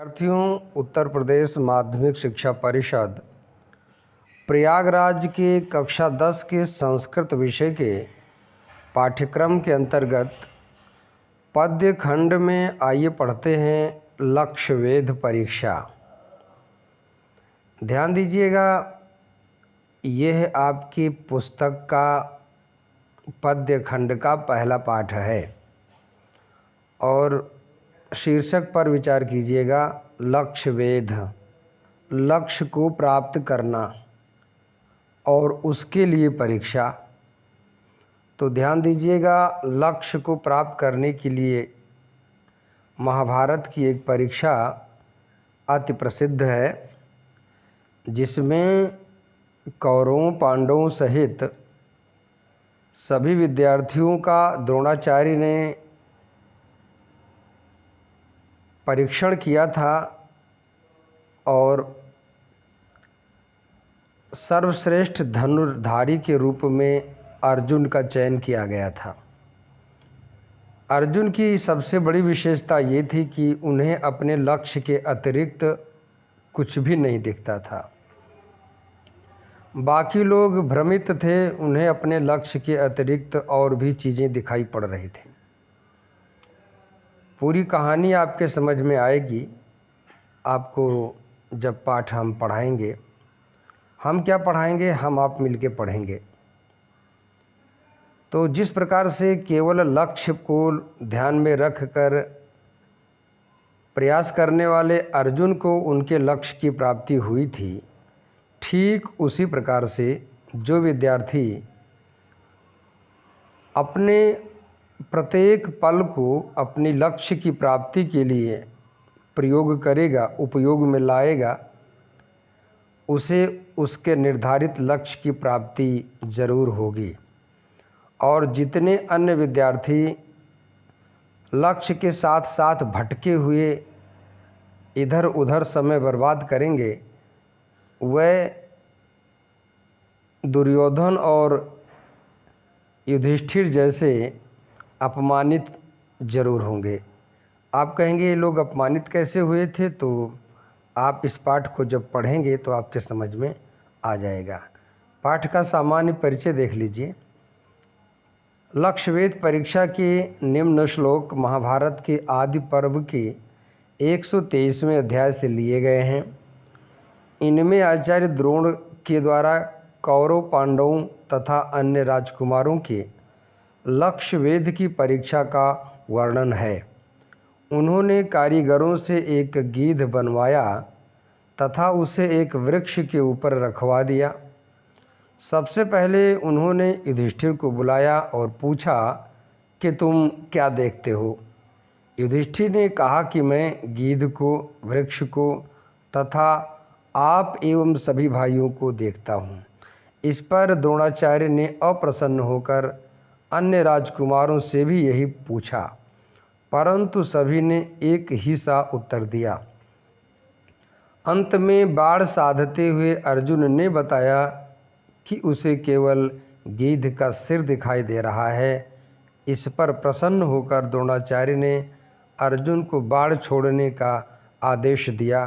विद्यार्थियों, उत्तर प्रदेश माध्यमिक शिक्षा परिषद प्रयागराज के कक्षा 10 के संस्कृत विषय के पाठ्यक्रम के अंतर्गत पद्य खंड में आइए पढ़ते हैं लक्ष्यवेध परीक्षा। ध्यान दीजिएगा, यह आपकी पुस्तक का पद्य खंड का पहला पाठ है और शीर्षक पर विचार कीजिएगा। लक्ष्यवेध, लक्ष्य को प्राप्त करना और उसके लिए परीक्षा। तो ध्यान दीजिएगा, लक्ष्य को प्राप्त करने के लिए महाभारत की एक परीक्षा अति प्रसिद्ध है, जिसमें कौरवों पांडवों सहित सभी विद्यार्थियों का द्रोणाचार्य ने परीक्षण किया था और सर्वश्रेष्ठ धनुर्धारी के रूप में अर्जुन का चयन किया गया था। अर्जुन की सबसे बड़ी विशेषता ये थी कि उन्हें अपने लक्ष्य के अतिरिक्त कुछ भी नहीं दिखता था। बाकी लोग भ्रमित थे, उन्हें अपने लक्ष्य के अतिरिक्त और भी चीज़ें दिखाई पड़ रही थी। पूरी कहानी आपके समझ में आएगी आपको जब पाठ हम पढ़ाएंगे। हम क्या पढ़ाएंगे, हम आप मिलके पढ़ेंगे। तो जिस प्रकार से केवल लक्ष्य को ध्यान में रखकर प्रयास करने वाले अर्जुन को उनके लक्ष्य की प्राप्ति हुई थी, ठीक उसी प्रकार से जो विद्यार्थी अपने प्रत्येक पल को अपनी लक्ष्य की प्राप्ति के लिए प्रयोग करेगा, उपयोग में लाएगा, उसे उसके निर्धारित लक्ष्य की प्राप्ति ज़रूर होगी। और जितने अन्य विद्यार्थी लक्ष्य के साथ साथ भटके हुए इधर उधर समय बर्बाद करेंगे, वह दुर्योधन और युधिष्ठिर जैसे अपमानित जरूर होंगे। आप कहेंगे ये लोग अपमानित कैसे हुए थे, तो आप इस पाठ को जब पढ़ेंगे तो आपके समझ में आ जाएगा। पाठ का सामान्य परिचय देख लीजिए। लक्ष्यवेध परीक्षा के निम्न श्लोक महाभारत के आदि पर्व के 123वें अध्याय से लिए गए हैं। इनमें आचार्य द्रोण के द्वारा कौरव पांडवों तथा अन्य राजकुमारों के लक्ष्यवेध की परीक्षा का वर्णन है। उन्होंने कारीगरों से एक गीध बनवाया तथा उसे एक वृक्ष के ऊपर रखवा दिया। सबसे पहले उन्होंने युधिष्ठिर को बुलाया और पूछा कि तुम क्या देखते हो। युधिष्ठिर ने कहा कि मैं गीध को, वृक्ष को तथा आप एवं सभी भाइयों को देखता हूँ। इस पर द्रोणाचार्य ने अप्रसन्न होकर अन्य राजकुमारों से भी यही पूछा, परंतु सभी ने एक ही सा उत्तर दिया। अंत में बाण साधते हुए अर्जुन ने बताया कि उसे केवल गीध का सिर दिखाई दे रहा है। इस पर प्रसन्न होकर द्रोणाचार्य ने अर्जुन को बाण छोड़ने का आदेश दिया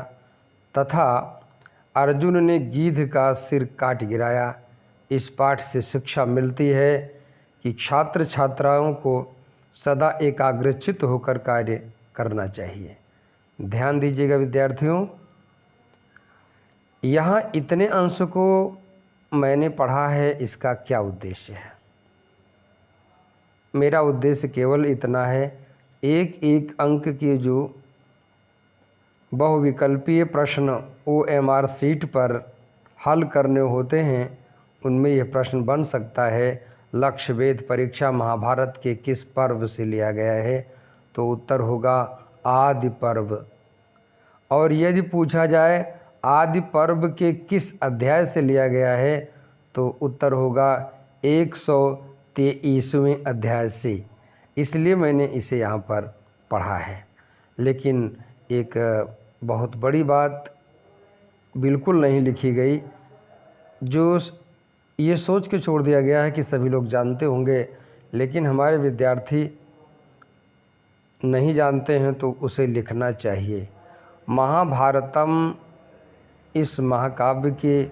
तथा अर्जुन ने गीध का सिर काट गिराया। इस पाठ से शिक्षा मिलती है कि छात्र छात्राओं को सदा एकाग्रचित्त होकर कार्य करना चाहिए। ध्यान दीजिएगा विद्यार्थियों, यहाँ इतने अंश को मैंने पढ़ा है, इसका क्या उद्देश्य है? मेरा उद्देश्य केवल इतना है, एक एक अंक के जो बहुविकल्पीय प्रश्न OMR शीट पर हल करने होते हैं, उनमें यह प्रश्न बन सकता है लक्ष्यवेध परीक्षा महाभारत के किस पर्व से लिया गया है, तो उत्तर होगा आदि पर्व। और यदि पूछा जाए आदि पर्व के किस अध्याय से लिया गया है, तो उत्तर होगा 123वें अध्याय से। इसलिए मैंने इसे यहाँ पर पढ़ा है। लेकिन एक बहुत बड़ी बात बिल्कुल नहीं लिखी गई, जो ये सोच के छोड़ दिया गया है कि सभी लोग जानते होंगे, लेकिन हमारे विद्यार्थी नहीं जानते हैं तो उसे लिखना चाहिए। महाभारतम इस महाकाव्य के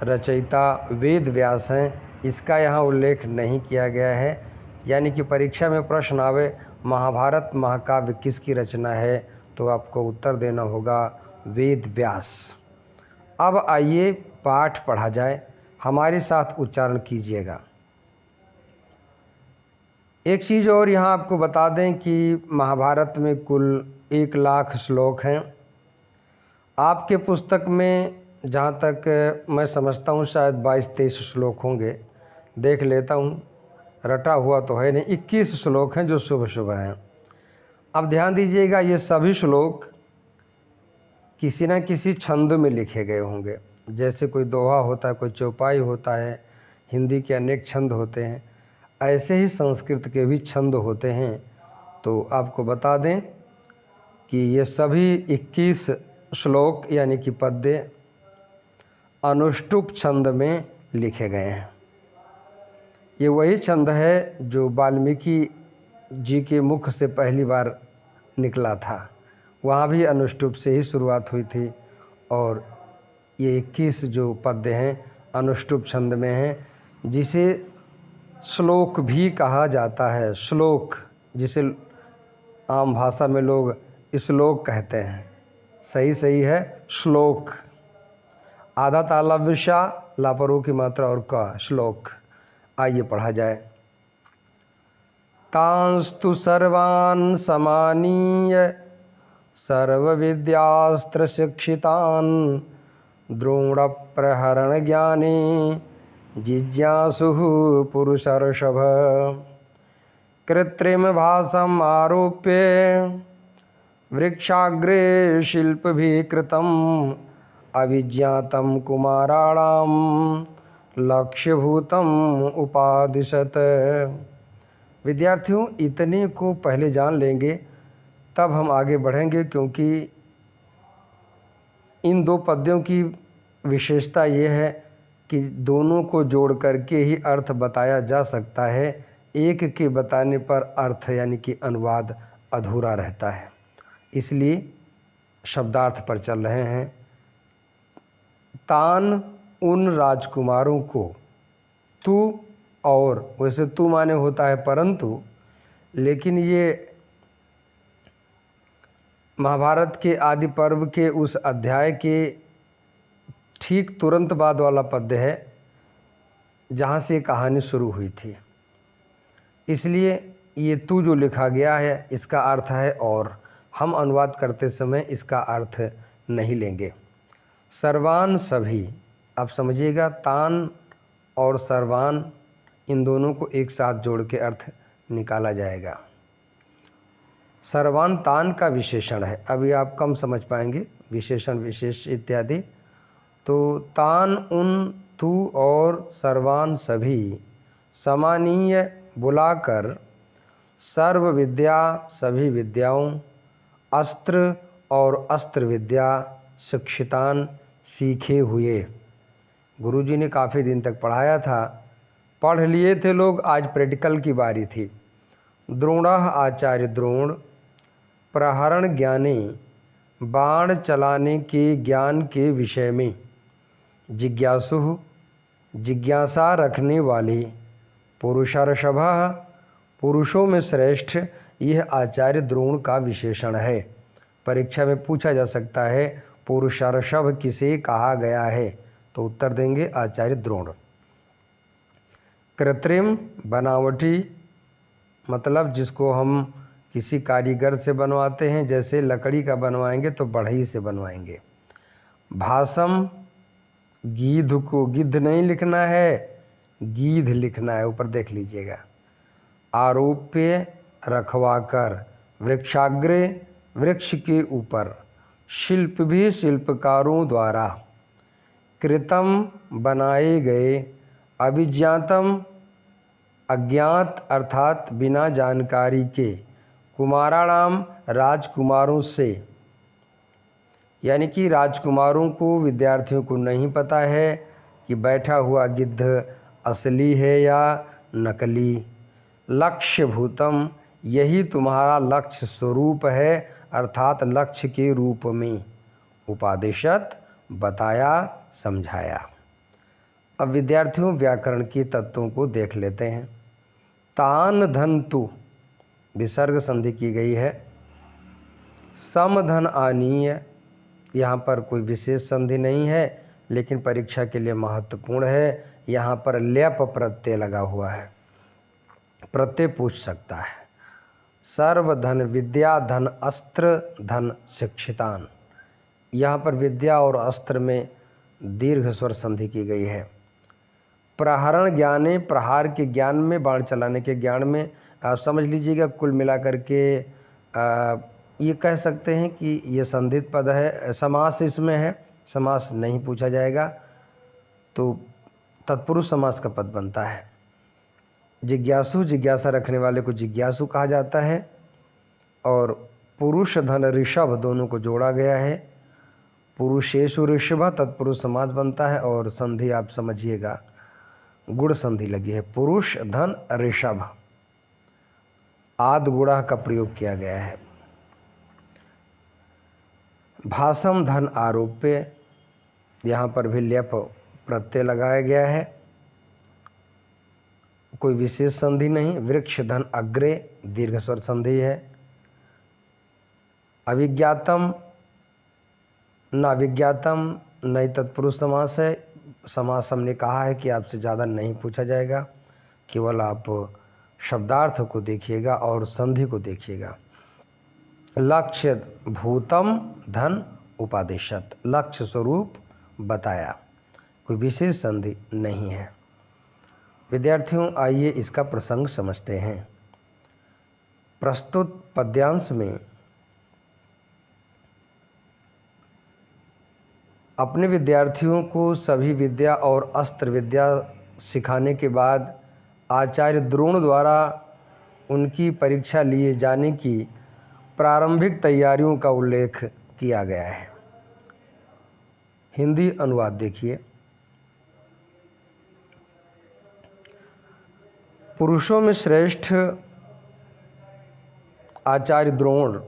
रचयिता वेद व्यास हैं, इसका यहाँ उल्लेख नहीं किया गया है। यानी कि परीक्षा में प्रश्न आवे महाभारत महाकाव्य किसकी रचना है, तो आपको उत्तर देना होगा वेद व्यास। अब आइए पाठ पढ़ा जाए, हमारे साथ उच्चारण कीजिएगा। एक चीज़ और यहाँ आपको बता दें कि महाभारत में कुल 1,00,000 श्लोक हैं। आपके पुस्तक में जहाँ तक मैं समझता हूँ शायद 22-23 श्लोक होंगे, देख लेता हूँ, रटा हुआ तो है नहीं। 21 श्लोक हैं जो शुभ शुभ हैं। अब ध्यान दीजिएगा, ये सभी श्लोक किसी न किसी छंद में लिखे गए होंगे। जैसे कोई दोहा होता है, कोई चौपाई होता है, हिंदी के अनेक छंद होते हैं, ऐसे ही संस्कृत के भी छंद होते हैं। तो आपको बता दें कि ये सभी 21 श्लोक यानी कि पद्य अनुष्टुप छंद में लिखे गए हैं। ये वही छंद है जो वाल्मीकि जी के मुख से पहली बार निकला था, वहाँ भी अनुष्टुप से ही शुरुआत हुई थी। और ये 21 जो पद्य हैं अनुष्टुप छंद में हैं, जिसे श्लोक भी कहा जाता है। श्लोक जिसे आम भाषा में लोग श्लोक कहते हैं, सही है श्लोक। आधा ताला विषा लापरों की मात्रा और का श्लोक। आइए पढ़ा जाए। तांस्तु सर्वान् समानीय सर्वविद्यास्त्र शिक्षितान् द्रोण प्रहरण ज्ञाने जिज्ञासुः पुरुषर्षभ। कृत्रिम भासम आरोप्य वृक्षाग्रे शिल्पभिः कृतम् अविज्ञातं कुमाराणां लक्ष्यभूतम् उपादिशत। विद्यार्थियों, इतने को पहले जान लेंगे तब हम आगे बढ़ेंगे, क्योंकि इन दो पद्यों की विशेषता ये है कि दोनों को जोड़ करके ही अर्थ बताया जा सकता है। एक के बताने पर अर्थ यानी कि अनुवाद अधूरा रहता है। इसलिए शब्दार्थ पर चल रहे हैं। तान उन राजकुमारों को, तू और, वैसे तू माने होता है परंतु, लेकिन ये महाभारत के आदि पर्व के उस अध्याय के ठीक तुरंत बाद वाला पद्य है जहाँ से कहानी शुरू हुई थी। इसलिए ये तू जो लिखा गया है इसका अर्थ है और, हम अनुवाद करते समय इसका अर्थ नहीं लेंगे। सर्वान सभी, अब समझिएगा, तान और सर्वान इन दोनों को एक साथ जोड़ के अर्थ निकाला जाएगा। सर्वान तान का विशेषण है, अभी आप कम समझ पाएंगे विशेषण विशेष इत्यादि। तो तान उन, तू और सर्वान सभी, समानीय बुलाकर, सर्व विद्या सभी विद्याओं, अस्त्र और अस्त्र विद्या, शिक्षितान सीखे हुए। गुरुजी ने काफ़ी दिन तक पढ़ाया था, पढ़ लिए थे लोग, आज प्रैक्टिकल की बारी थी। द्रोणः आचार्य द्रोण प्रहरण ज्ञाने, बाण चलाने के ज्ञान के विषय में, जिज्ञासु जिज्ञासा रखने वाले, पुरुषर्षभः पुरुषों में श्रेष्ठ, यह आचार्य द्रोण का विशेषण है। परीक्षा में पूछा जा सकता है पुरुषर्षभ किसे कहा गया है, तो उत्तर देंगे आचार्य द्रोण। कृत्रिम बनावटी, मतलब जिसको हम किसी कारीगर से बनवाते हैं, जैसे लकड़ी का बनवाएंगे तो बढ़ई से बनवाएंगे। भासम, गीध को गिद्ध नहीं लिखना है, गीध लिखना है, ऊपर देख लीजिएगा। आरोप्य रखवाकर, वृक्षाग्रे वृक्ष के ऊपर, शिल्प भी शिल्पकारों द्वारा, कृतम बनाए गए, अभिज्ञातम अज्ञात अर्थात बिना जानकारी के, कुमाराणाम राजकुमारों से, यानी कि राजकुमारों को, विद्यार्थियों को नहीं पता है कि बैठा हुआ गिद्ध असली है या नकली। लक्ष्य भूतम, यही तुम्हारा लक्ष्य स्वरूप है, अर्थात लक्ष्य के रूप में उपादेशत बताया समझाया। अब विद्यार्थियों व्याकरण के तत्वों को देख लेते हैं। तान धन तु विसर्ग संधि की गई है। सम धन आनीय, यहाँ पर कोई विशेष संधि नहीं है लेकिन परीक्षा के लिए महत्वपूर्ण है। यहाँ पर ल्यप प्रत्यय लगा हुआ है, प्रत्यय पूछ सकता है। सर्व धन विद्या धन अस्त्र धन शिक्षितान, यहाँ पर विद्या और अस्त्र में दीर्घ स्वर संधि की गई है। प्रहरण ज्ञाने, प्रहार के ज्ञान में, बाण चलाने के ज्ञान में। आप समझ लीजिएगा कुल मिलाकर के ये कह सकते हैं कि ये संधित पद है। समास इसमें है, समास नहीं पूछा जाएगा तो तत्पुरुष समास का पद बनता है। जिज्ञासु, जिज्ञासा रखने वाले को जिज्ञासु कहा जाता है। और पुरुष धन ऋषभ दोनों को जोड़ा गया है। पुरुषेषु ऋषभ तत्पुरुष समास बनता है। और संधि आप समझिएगा गुण संधि लगी है, पुरुष धन ऋषभ, आद गुणा का प्रयोग किया गया है। भाषम धन आरोप्य, यहाँ पर भी ल्यप प्रत्यय लगाया गया है, कोई विशेष संधि नहीं। वृक्ष धन अग्रे, दीर्घ स्वर संधि है। अविज्ञातम नाविज्ञातम नई तत्पुरुष समास है। समास हमने कहा है कि आपसे ज़्यादा नहीं पूछा जाएगा, केवल आप शब्दार्थ को देखिएगा और संधि को देखिएगा। लक्ष्य भूतम धन उपादेशत, लक्ष्य स्वरूप बताया, कोई विशेष संधि नहीं है। विद्यार्थियों आइए इसका प्रसंग समझते हैं। प्रस्तुत पद्यांश में अपने विद्यार्थियों को सभी विद्या और अस्त्र विद्या सिखाने के बाद आचार्य द्रोण द्वारा उनकी परीक्षा लिए जाने की प्रारंभिक तैयारियों का उल्लेख किया गया है। हिंदी अनुवाद देखिए। पुरुषों में श्रेष्ठ आचार्य द्रोण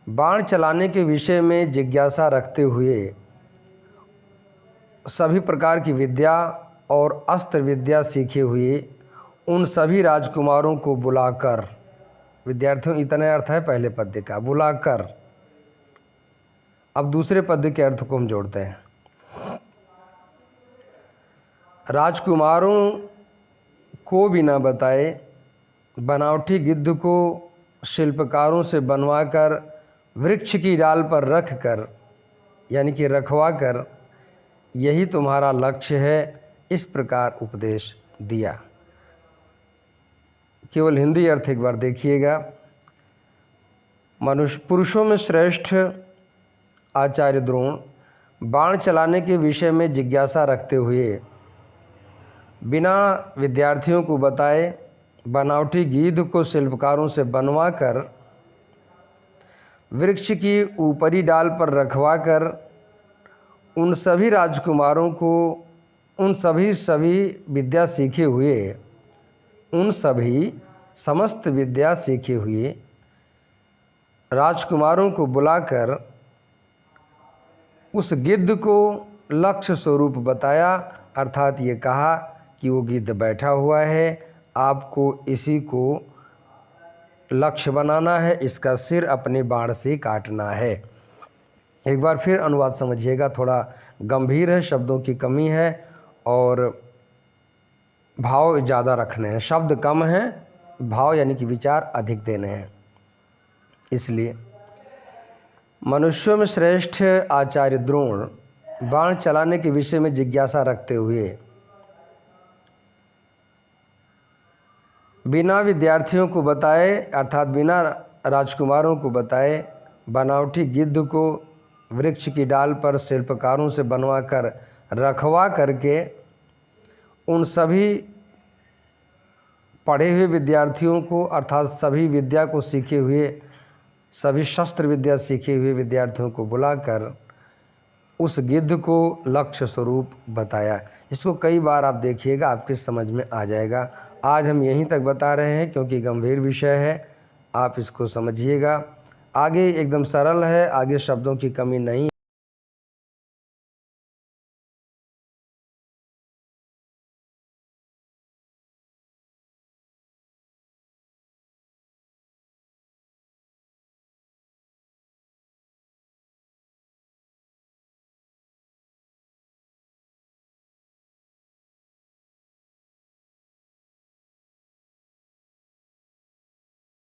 बाण चलाने के विषय में जिज्ञासा रखते हुए सभी प्रकार की विद्या और अस्त्र विद्या सीखे हुए उन सभी राजकुमारों को बुलाकर, विद्यार्थियों इतना अर्थ है पहले पद्य का, बुलाकर। अब दूसरे पद्य के अर्थ को हम जोड़ते हैं। राजकुमारों को बिना बताए बनावटी गिद्ध को शिल्पकारों से बनवाकर वृक्ष की डाल पर रख कर, यानी कि रखवा कर, यही तुम्हारा लक्ष्य है, इस प्रकार उपदेश दिया। केवल हिंदी अर्थ एक बार देखिएगा। पुरुषों में श्रेष्ठ आचार्य द्रोण बाण चलाने के विषय में जिज्ञासा रखते हुए बिना विद्यार्थियों को बताए बनावटी गिद्ध को शिल्पकारों से बनवा कर वृक्ष की ऊपरी डाल पर रखवा कर उन सभी राजकुमारों को उन सभी विद्या सीखे हुए, उन सभी समस्त विद्या सीखे हुए राजकुमारों को बुलाकर उस गिद्ध को लक्ष्य स्वरूप बताया। अर्थात ये कहा कि वो गिद्ध बैठा हुआ है, आपको इसी को लक्ष्य बनाना है, इसका सिर अपने बाण से काटना है। एक बार फिर अनुवाद समझिएगा, थोड़ा गंभीर है, शब्दों की कमी है और भाव ज़्यादा रखने हैं। शब्द कम हैं, भाव यानी कि विचार अधिक देने हैं। इसलिए मनुष्यों में श्रेष्ठ आचार्य द्रोण बाण चलाने के विषय में जिज्ञासा रखते हुए बिना विद्यार्थियों को बताए, अर्थात बिना राजकुमारों को बताए, बनावटी गिद्ध को वृक्ष की डाल पर शिल्पकारों से बनवाकर रखवा करके उन सभी पढ़े हुए विद्यार्थियों को, अर्थात सभी विद्या को सीखे हुए, सभी शस्त्र विद्या सीखे हुए विद्यार्थियों को बुलाकर उस गिद्ध को लक्ष्य स्वरूप बताया। इसको कई बार आप देखिएगा, आपके समझ में आ जाएगा। आज हम यहीं तक बता रहे हैं क्योंकि गंभीर विषय है, आप इसको समझिएगा। आगे एकदम सरल है, आगे शब्दों की कमी नहीं